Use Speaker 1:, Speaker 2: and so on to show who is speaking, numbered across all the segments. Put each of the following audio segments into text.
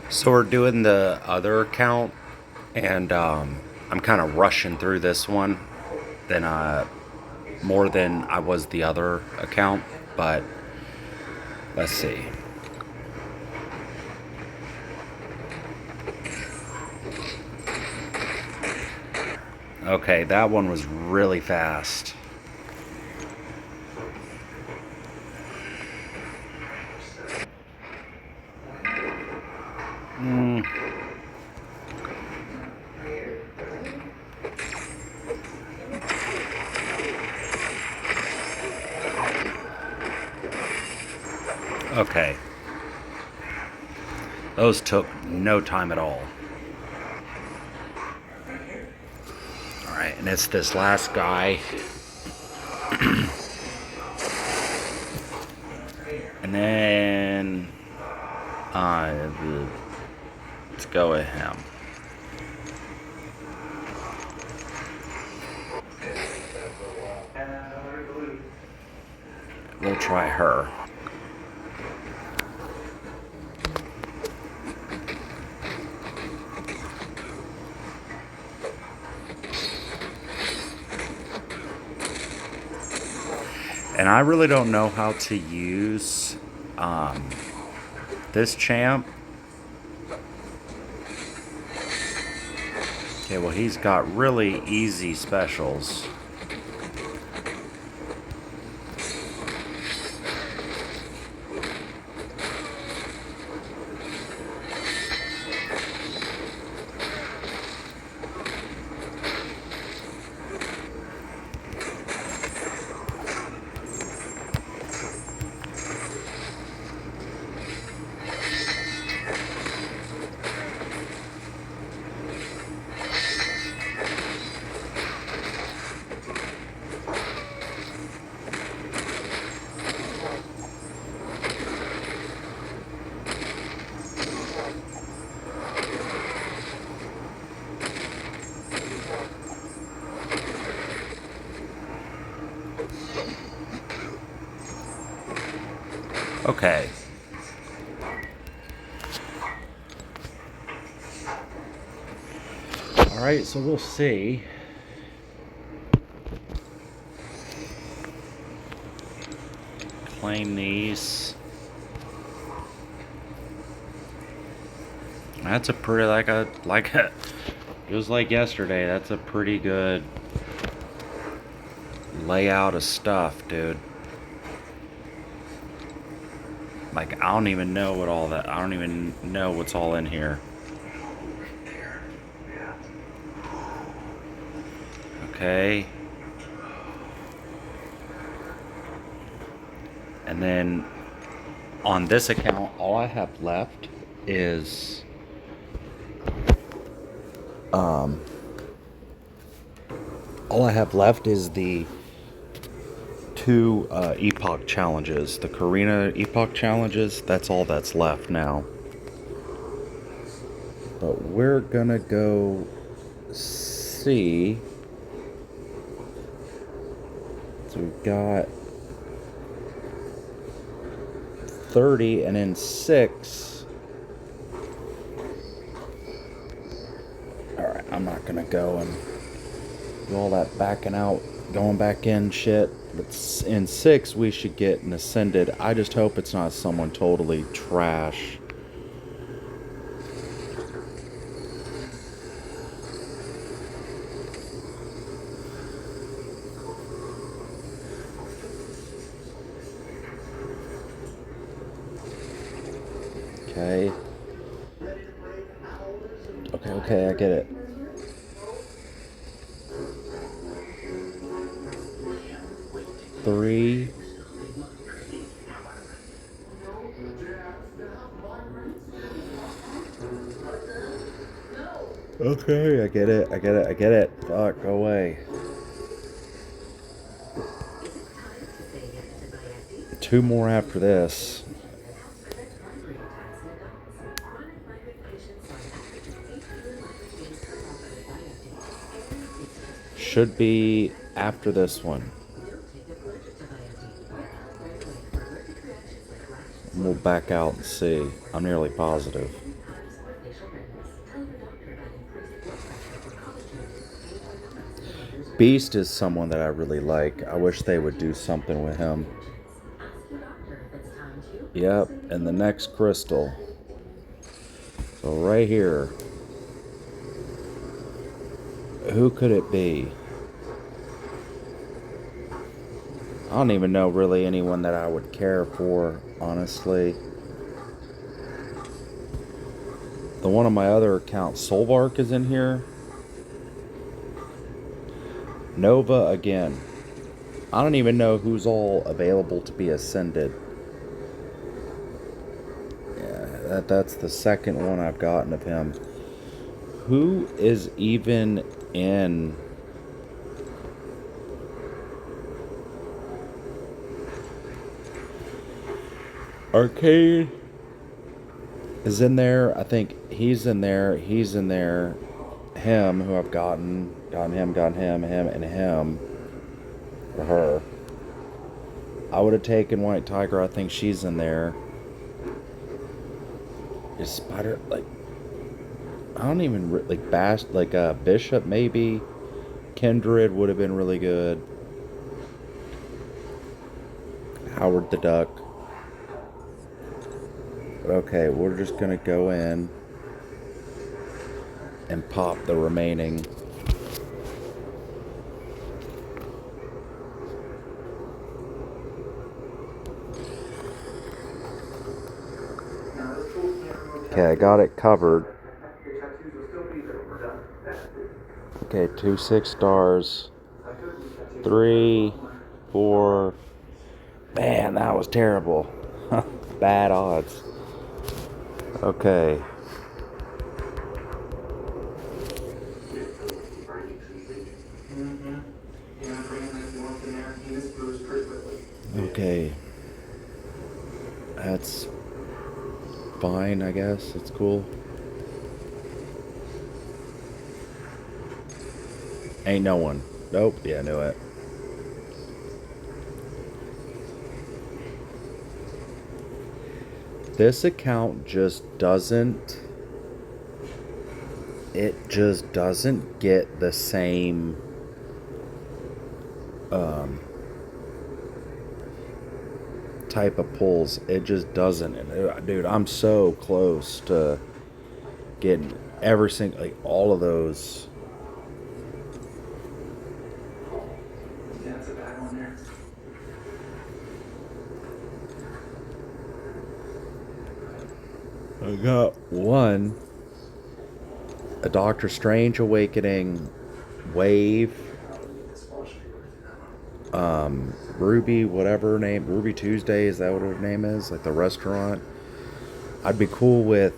Speaker 1: So we're doing the other account, and I'm kind of rushing through this one than more than I was the other account. But let's see. Okay, that one was really fast. Okay, those took no time at all. All right, and it's this last guy. And then let's go with him. We'll try her. And I really don't know how to use this champ. Okay, well, he's got really easy specials. Okay. Alright, so we'll see. Claim these. That's a pretty, just like yesterday, that's a pretty good layout of stuff, dude. Like, I don't even know what all that, I don't even know what's all in here. Okay. And then on this account, all I have left is the two epoch challenges, the Karina epoch challenges. That's all that's left now. But we're gonna go see. So we've got 30 and then 6. Alright, I'm not gonna go and do all that backing out, going back in shit. But in 6 we should get an ascended. I just hope it's not someone totally trash. Okay. Okay, I get it. Three. Okay, I get it. Fuck, go away. 2 more after this. Should be after this one. We'll back out and see. I'm nearly positive. Beast is someone that I really like. I wish they would do something with him. Yep, and the next crystal. So right here. Who could it be? I don't even know really anyone that I would care for, honestly. The one on my other account, Solvark, is in here. Nova again. I don't even know who's all available to be ascended. Yeah, that's the second one I've gotten of him. Who is even in... Arcade is in there. I think he's in there. He's in there. Him, who I've gotten him, and him. Or her. I would have taken White Tiger. I think she's in there. Is Spider, like... I don't even... Like, Bishop, maybe. Kindred would have been really good. Howard the Duck. Okay, we're just gonna go in and pop the remaining. Okay, I got it covered. Okay, 2 6 stars. 3, 4. Man, that was terrible. Bad odds. Okay. Okay. That's fine, I guess. It's cool. Ain't no one. Nope. Yeah, I knew it. This account just doesn't... It just doesn't get the same... type of pulls. It just doesn't. And, dude, I'm so close to getting every single... Like, all of those... I got one, a Doctor Strange Awakening wave, Ruby, whatever her name, Ruby Tuesday, is that what her name is? Like the restaurant. I'd be cool with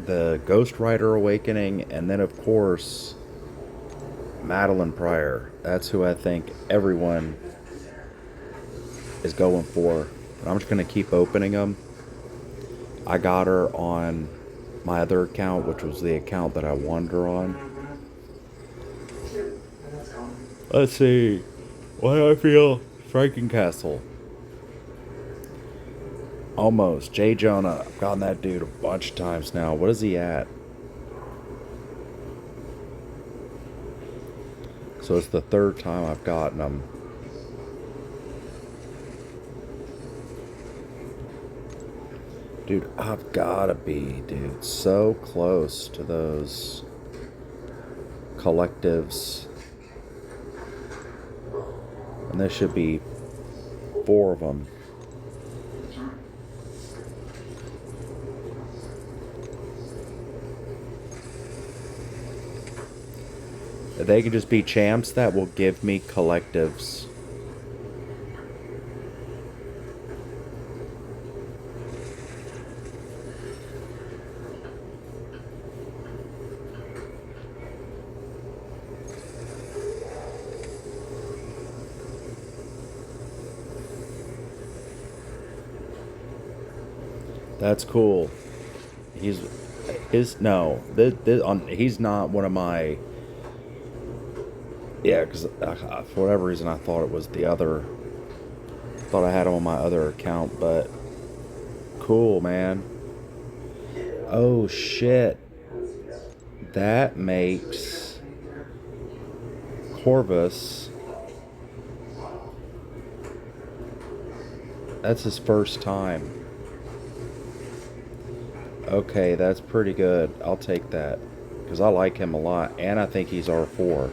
Speaker 1: the Ghost Rider Awakening, and then of course, Madeline Pryor. That's who I think everyone is going for. But I'm just going to keep opening them. I got her on my other account, which was the account that I wanted her on. Let's see. Why do I feel? Frankencastle. Almost. J. Jonah. I've gotten that dude a bunch of times now. What is he at? So it's the third time I've gotten him. Dude, I've gotta be, dude, so close to those collectives. And there should be 4 of them. They can just be champs that will give me collectives. That's cool. He's not one of my... Yeah, because for whatever reason I thought it was the other... Thought I had him on my other account, but cool, man. Oh shit. That makes Corvus. That's his first time. Okay, that's pretty good. I'll take that. Because I like him a lot. And I think he's R4.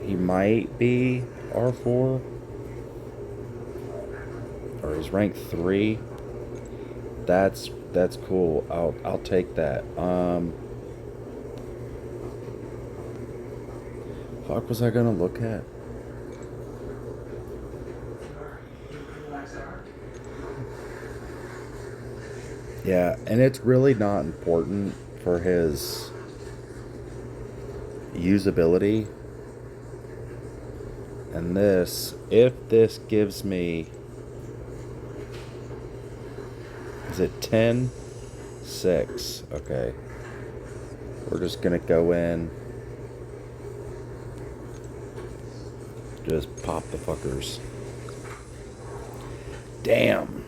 Speaker 1: He might be R4. Or he's rank 3. That's cool. I'll take that. Fuck was I gonna look at? Yeah, and it's really not important for his usability. And this, if this gives me, is it 10? 6. Okay. We're just gonna go in, just pop the fuckers. Damn.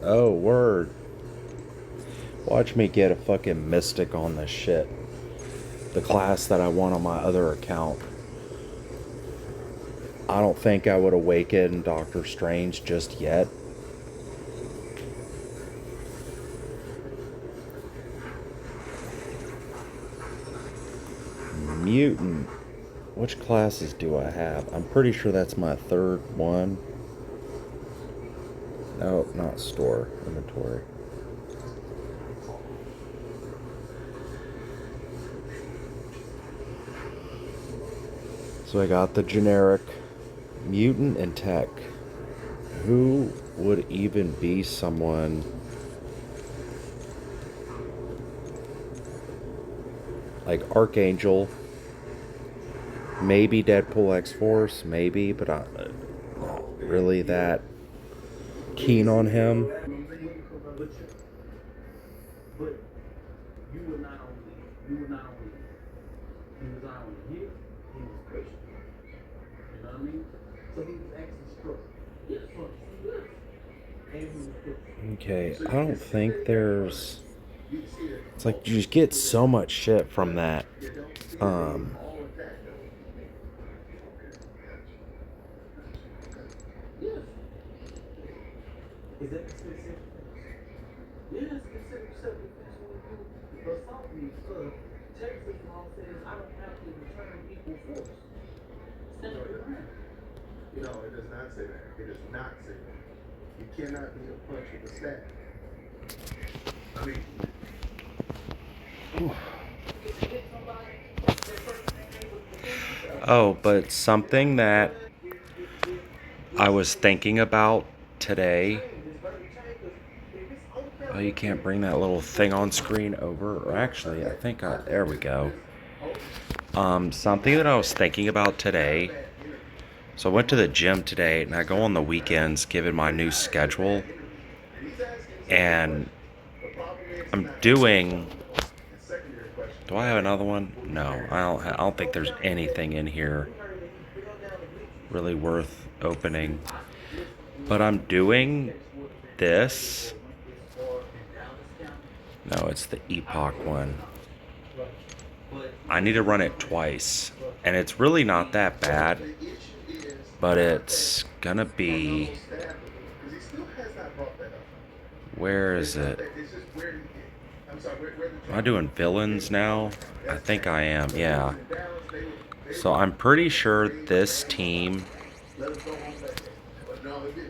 Speaker 1: Oh, word. Watch me get a fucking mystic on this shit. The class that I want on my other account. I don't think I would awaken Doctor Strange just yet. Mutant. Which classes do I have? I'm pretty sure that's my third one. No, not store. Inventory. So I got the generic mutant and tech. Who would even be someone like Archangel? Maybe Deadpool X-Force, maybe, but I'm not really that keen on him. Okay, I don't think there's. It's like you just get so much shit from that. Um, oh, but something that I was thinking about today. Oh, you can't bring that little thing on screen over. Or actually, I think there we go. Something that I was thinking about today. So I went to the gym today, and I go on the weekends, given my new schedule. And I'm doing. Do I have another one? No, I don't think there's anything in here really worth opening. But I'm doing this. No, it's the Epoch one. I need to run it twice. And it's really not that bad. But it's gonna be. Where is it? Am I doing villains now? I think I am, yeah. So I'm pretty sure this team.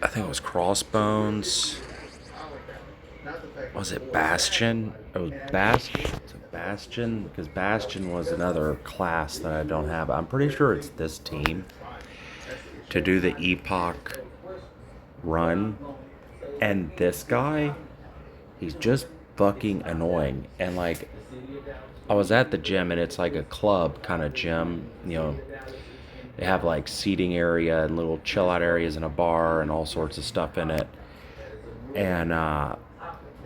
Speaker 1: I think it was Crossbones. Was it Bastion? It was Bastion? Because Bastion was another class that I don't have. I'm pretty sure it's this team to do the Epoch run. And this guy, he's just fucking annoying. And like, I was at the gym and it's like a club kind of gym, you know, They have like seating area and little chill out areas and a bar and all sorts of stuff in it. And I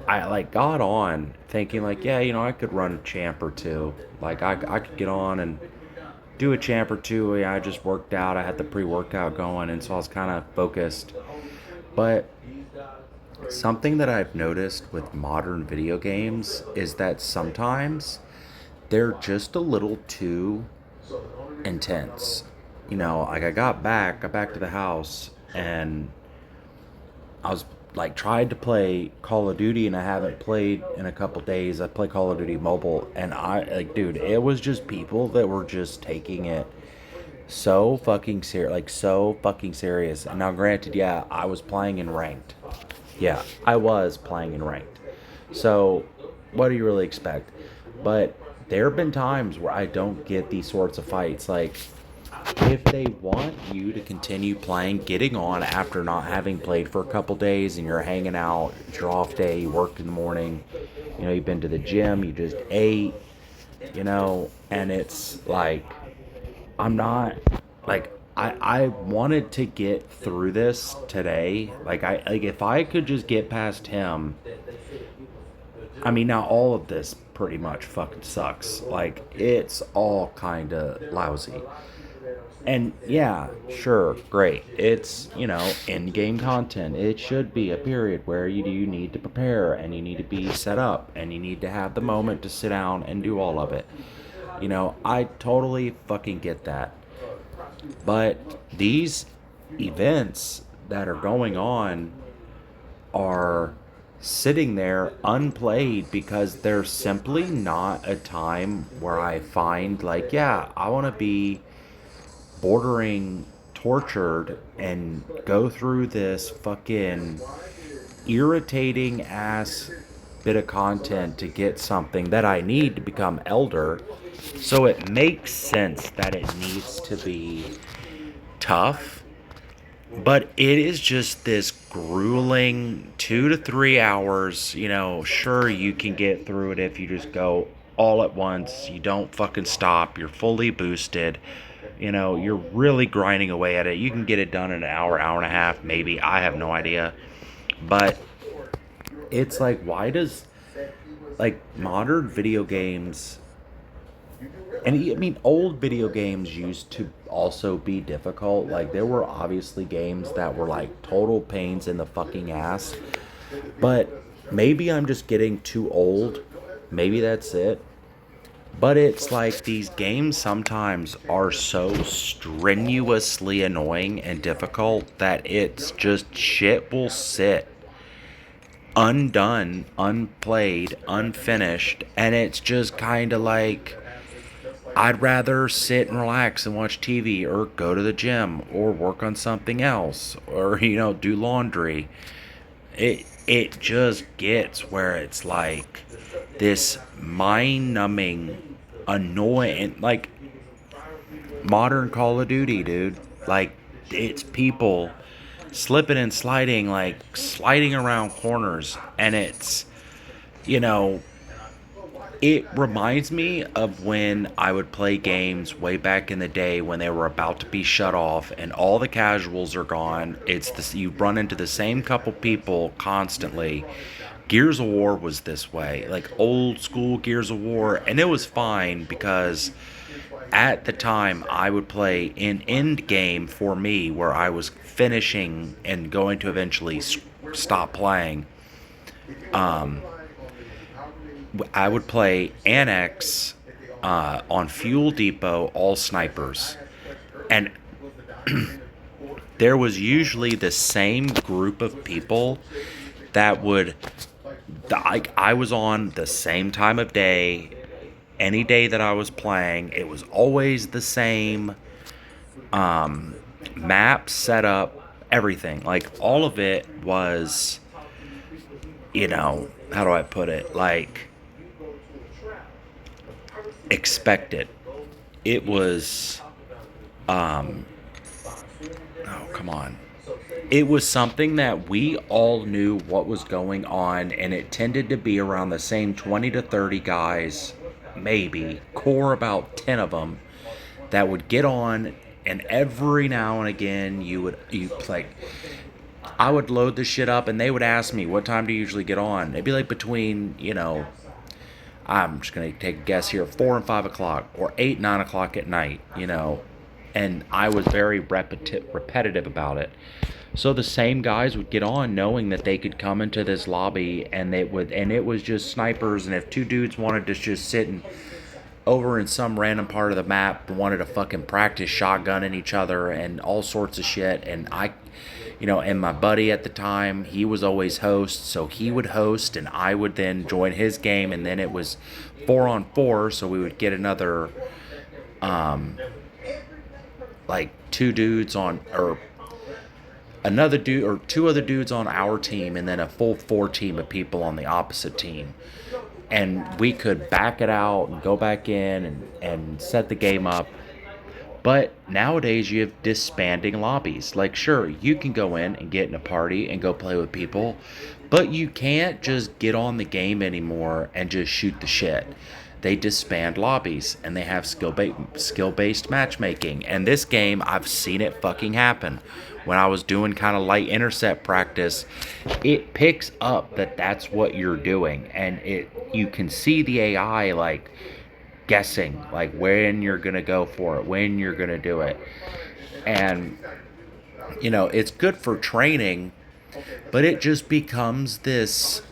Speaker 1: like got on thinking like, yeah, I could run a champ or two. Like I could get on and do a champ or two. Yeah, I just worked out. I had the pre-workout going, and so I was kind of focused. But something that I've noticed with modern video games is that sometimes they're just a little too intense. Like I got back to the house, and I was like tried to play Call of Duty, and I haven't played in a couple days. I play Call of Duty mobile, and I like, dude, it was just people that were just taking it so fucking serious, like so fucking serious. And now, granted, yeah, I was playing in ranked. Yeah, I was playing in ranked. So, what do you really expect? But there have been times where I don't get these sorts of fights. Like, if they want you to continue playing, getting on after not having played for a couple days and you're hanging out, it's your off day, you worked in the morning, you've been to the gym, you just ate, and it's like, I'm not, like, I wanted to get through this today. Like if I could just get past him. I mean, now all of this pretty much fucking sucks. Like, it's all kind of lousy. And yeah, sure, great. It's, in-game content. It should be a period where you need to prepare and you need to be set up and you need to have the moment to sit down and do all of it. I totally fucking get that. But these events that are going on are sitting there unplayed because there's simply not a time where I find like, yeah, I want to be bordering tortured and go through this fucking irritating ass bit of content to get something that I need to become elder. So it makes sense that it needs to be tough, but it is just this grueling 2 to 3 hours. Sure, you can get through it if you just go all at once. You don't fucking stop. You're fully boosted. You're really grinding away at it. You can get it done in an hour, hour and a half, maybe. I have no idea. But it's like, why does, like, modern video games, and I mean, old video games used to also be difficult. Like, there were obviously games that were like total pains in the fucking ass. But maybe I'm just getting too old. Maybe that's it. But it's like these games sometimes are so strenuously annoying and difficult that it's just shit will sit undone, unplayed, unfinished, and it's just kind of like, I'd rather sit and relax and watch TV or go to the gym or work on something else or do laundry. It just gets where it's like this mind-numbing, annoying, like modern Call of Duty, dude. Like, it's people slipping and sliding, like sliding around corners, and it's, you know, it reminds me of when I would play games way back in the day when they were about to be shut off and all the casuals are gone. It's this, you run into the same couple people constantly. Gears of War was this way, like old school Gears of War, and it was fine because at the time I would play an end game for me where I was finishing and going to eventually stop playing. I would play Annex on Fuel Depot, all snipers. And there was usually the same group of people that would... I was on the same time of day. Any day that I was playing, it was always the same map, setup, everything. Like, all of it was, how do I put it? Like, expected. It was oh, come on. It was something that we all knew what was going on, and it tended to be around the same 20 to 30 guys, maybe core about 10 of them, that would get on And every now and again, like, I would load the shit up, and they would ask me, "What time do you usually get on?" It'd be like between, I'm just gonna take a guess here, 4 and 5 o'clock, or 8, 9 o'clock at night, and I was very repetitive about it. So the same guys would get on knowing that they could come into this lobby, and it was just snipers. And if two dudes wanted to just sit over in some random part of the map, wanted to fucking practice shotgunning each other and all sorts of shit, and my buddy at the time, he was always host, so he would host and I would then join his game, and then it was 4 on 4, so we would get another like two dudes on, or another dude or two other dudes on our team, and then a full four team of people on the opposite team. And we could back it out and go back in and set the game up. But nowadays you have disbanding lobbies. Like, sure, you can go in and get in a party and go play with people, but you can't just get on the game anymore and just shoot the shit. They disband lobbies, and they have skill-based matchmaking. And this game, I've seen it fucking happen. When I was doing kind of light intercept practice, it picks up that that's what you're doing, and you can see the AI like guessing like when you're gonna go for it, when you're gonna do it. And it's good for training, but it just becomes this,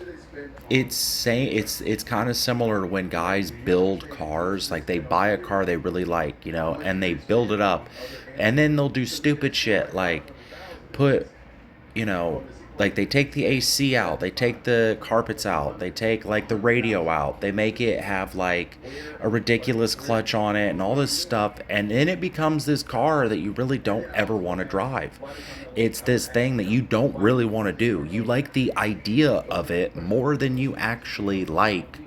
Speaker 1: it's kind of similar to when guys build cars. Like, they buy a car they really like, and they build it up, and then they'll do stupid shit like put, you know, like, they take the AC out, they take the carpets out, they take like the radio out, they make it have like a ridiculous clutch on it and all this stuff, and then it becomes this car that you really don't ever want to drive. It's this thing that you don't really want to do. You like the idea of it more than you actually like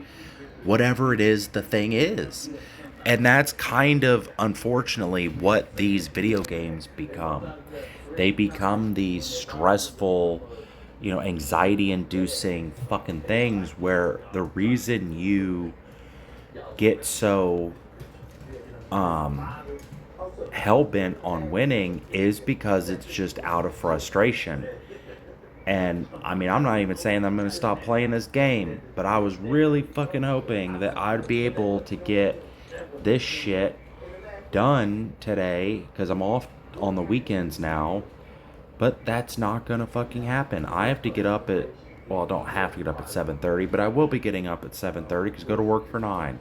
Speaker 1: whatever it is the thing is. And that's kind of, unfortunately, what these video games become. They become these stressful, anxiety inducing fucking things where the reason you get so hell bent on winning is because it's just out of frustration. And I mean, I'm not even saying I'm going to stop playing this game, but I was really fucking hoping that I'd be able to get this shit done today, because I'm off on the weekends now. But that's not gonna fucking happen. I have to get up at, well, I don't have to get up at 7:30, but I will be getting up at 7:30 because I go to work for 9.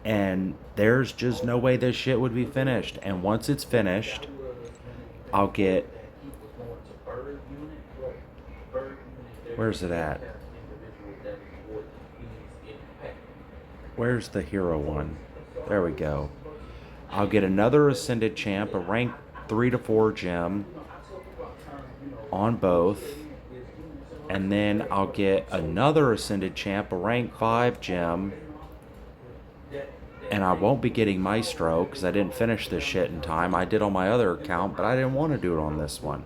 Speaker 1: And there's just no way this shit would be finished. And once it's finished, I'll get, where's it at? Where's the hero one? There we go. I'll get another Ascended Champ, a rank 3 to 4 gem on both. And then I'll get another Ascended Champ, a rank 5 gem. And I won't be getting Maestro because I didn't finish this shit in time. I did on my other account, but I didn't want to do it on this one.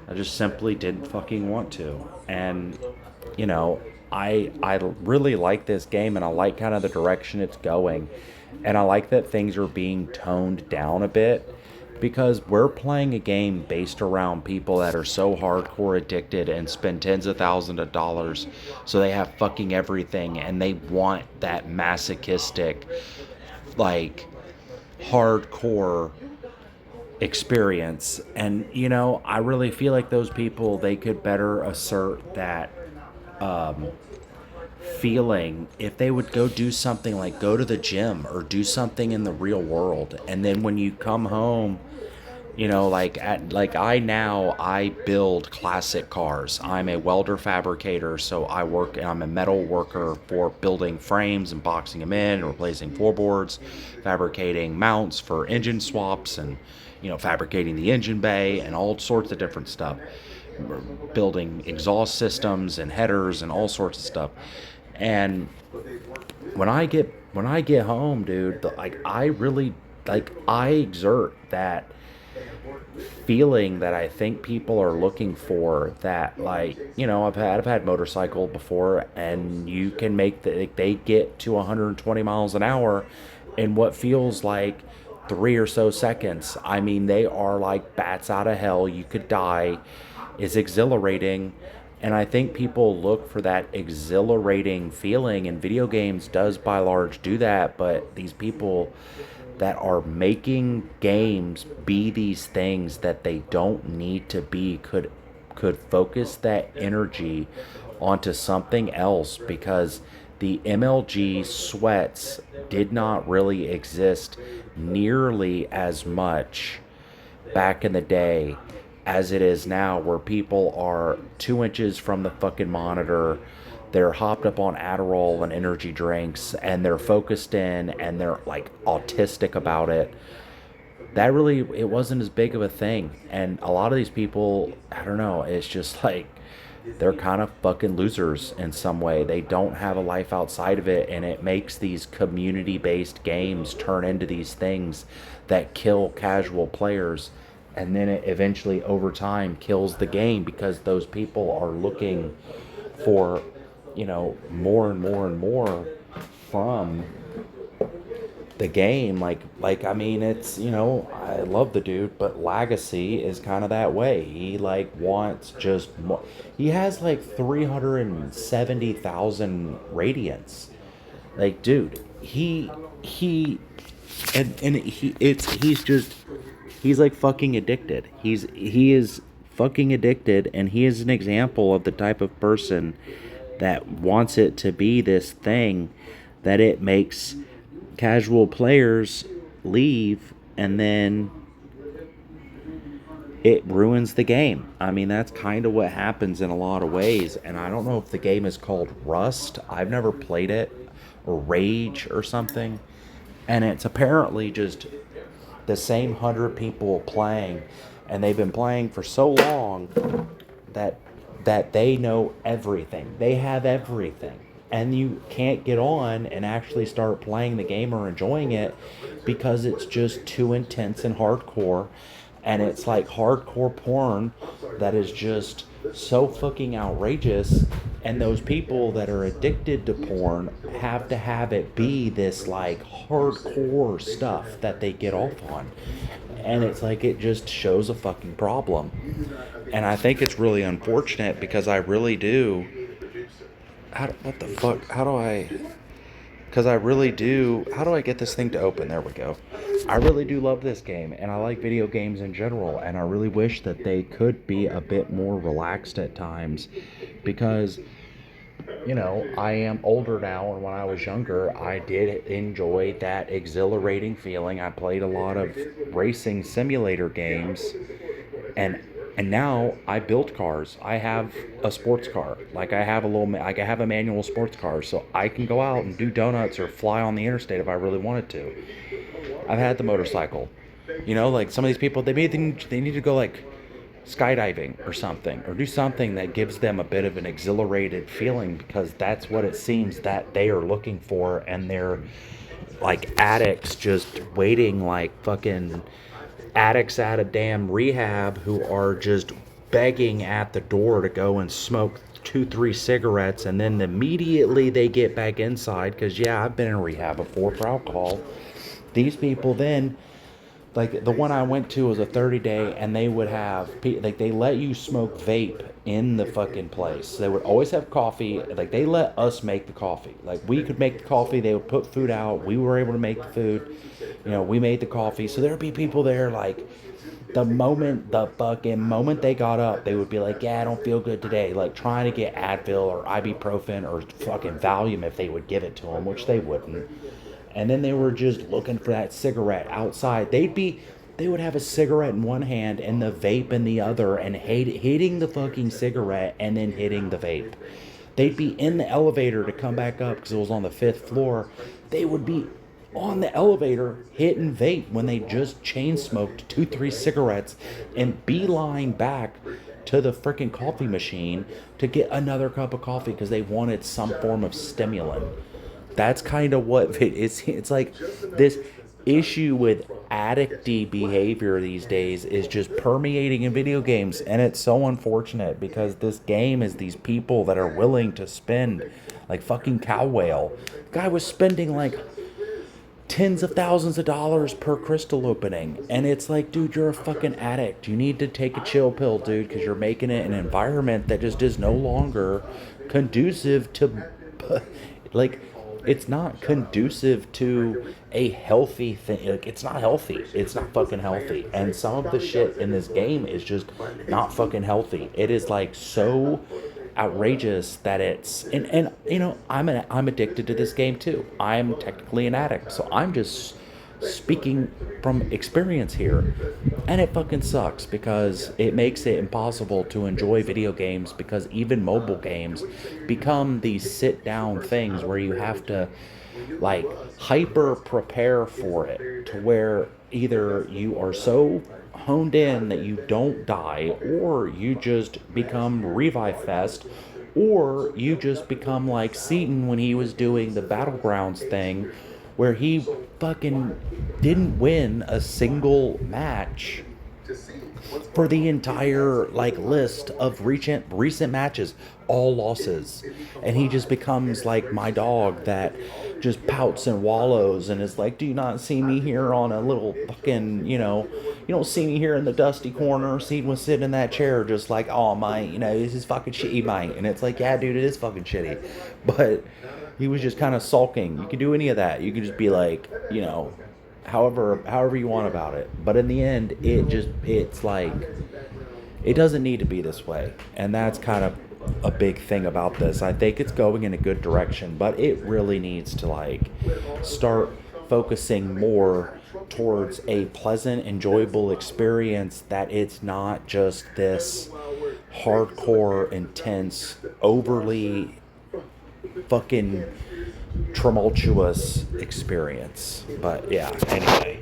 Speaker 1: I just simply didn't fucking want to. And, I really like this game, and I like kind of the direction it's going. And I like that things are being toned down a bit, because we're playing a game based around people that are so hardcore addicted and spend tens of thousands of dollars, so they have fucking everything, and they want that masochistic, like, hardcore experience. And I really feel like those people, they could better assert that feeling if they would go do something like go to the gym or do something in the real world. And then when you come home, I build classic cars. I'm a welder fabricator, so I'm a metal worker for building frames and boxing them in and replacing floorboards, fabricating mounts for engine swaps, and fabricating the engine bay and all sorts of different stuff, building exhaust systems and headers and all sorts of stuff. And when I get home, dude, I exert that feeling that I think people are looking for. That, I've had motorcycle before, and you can make they get to 120 miles an hour in what feels like 3 or so seconds. I mean, they are like bats out of hell. You could die. Is exhilarating. And I think people look for that exhilarating feeling, and video games does by large do that. But these people that are making games be these things that they don't need to be could focus that energy onto something else, because the MLG sweats did not really exist nearly as much back in the day as it is now, where people are 2 inches from the fucking monitor. They're hopped up on Adderall and energy drinks, and they're focused in, and they're like autistic about it. That really, it wasn't as big of a thing. And a lot of these people, I don't know, it's just like they're kind of fucking losers in some way. They don't have a life outside of it, and it makes these community based games turn into these things that kill casual players. And then it eventually, over time, kills the game, because those people are looking for, more and more and more from the game. Like I mean, it's, I love the dude, but Legacy is kind of that way. He like wants just more. He has like 370,000 radiants. Like, dude, he and he's like fucking addicted. He is fucking addicted, and he is an example of the type of person that wants it to be this thing that it makes casual players leave, and then it ruins the game. I mean, that's kind of what happens in a lot of ways. And I don't know if the game is called Rust. I've never played it, or Rage or something. And it's apparently just the same 100 people playing, and they've been playing for so long that they know everything. They have everything. And you can't get on and actually start playing the game or enjoying it, because it's just too intense and hardcore. And it's like hardcore porn that is just so fucking outrageous. And those people that are addicted to porn have to have it be this like hardcore stuff that they get off on. And it's like, it just shows a fucking problem. And I think it's really unfortunate, because I really do. What the fuck? How do I? Because I really do. How do I get this thing to open? There we go. I really do love this game, and I like video games in general, and I really wish that they could be a bit more relaxed at times, because, I am older now, and when I was younger, I did enjoy that exhilarating feeling. I played a lot of racing simulator games, and now I build cars. I have a sports car. Like, I have a manual sports car, so I can go out and do donuts or fly on the interstate if I really wanted to. I've had the motorcycle. Like, some of these people, they need to go like skydiving or something, or do something that gives them a bit of an exhilarated feeling, because that's what it seems that they are looking for. And they're like addicts, just waiting, like fucking addicts out of damn rehab, who are just begging at the door to go and smoke 2-3 cigarettes, and then immediately they get back inside, because I've been in rehab before for alcohol. These people then, like the one I went to was a 30-day, and they would have, like, they let you smoke vape in the fucking place. They would always have coffee. Like, they let us make the coffee. Like, we could make the coffee. They would put food out. We were able to make the food. We made the coffee. So there'd be people there, like, the fucking moment they got up, they would be like, I don't feel good today. Like, trying to get Advil or ibuprofen or fucking Valium if they would give it to them, which they wouldn't. And then they were just looking for that cigarette outside. They would have a cigarette in one hand and the vape in the other, and hitting the fucking cigarette and then hitting the vape. They'd be in the elevator to come back up, because it was on the 5th floor. They would be on the elevator hitting vape when they just chain smoked 2-3 cigarettes, and beeline back to the freaking coffee machine to get another cup of coffee, because they wanted some form of stimulant. That's kind of what it is. It's like this issue with addicty behavior these days is just permeating in video games, and it's so unfortunate, because this game is these people that are willing to spend like fucking cow whale. The guy was spending like
Speaker 2: tens of thousands of dollars per crystal opening. And it's like, dude, you're a fucking addict. You need to take a chill pill, dude, because you're making it an environment that just is no longer conducive to, like, it's not conducive to a healthy thing. Like, it's not healthy. It's not fucking healthy. And some of the shit in this game is just not fucking healthy. It is like so outrageous that it's and you know I'm addicted to this game too. I'm technically an addict, so I'm just speaking from experience here, and it fucking sucks because it makes it impossible to enjoy video games because even mobile games become these sit down things where you have to like hyper prepare for it to where either you are so honed in that you don't die, or you just become revive fest, or you just become like Seaton when he was doing the Battlegrounds thing where he fucking didn't win a single match for the entire like list of recent matches, all losses, and he just becomes like my dog that just pouts and wallows and is like, do you not see me here on a little fucking, you don't see me here in the dusty corner. Seed was sitting in that chair just like, oh my, this is fucking shitty, mate. And it's like, yeah, dude, it is fucking shitty, but he was just kind of sulking. You could do any of that. You could just be like, however you want about it, but in the end it's like it doesn't need to be this way, and that's kind of a big thing about this. I think it's going in a good direction, but it really needs to like start focusing more towards a pleasant, enjoyable experience, that it's not just this hardcore, intense, overly fucking tumultuous experience. But yeah, anyway.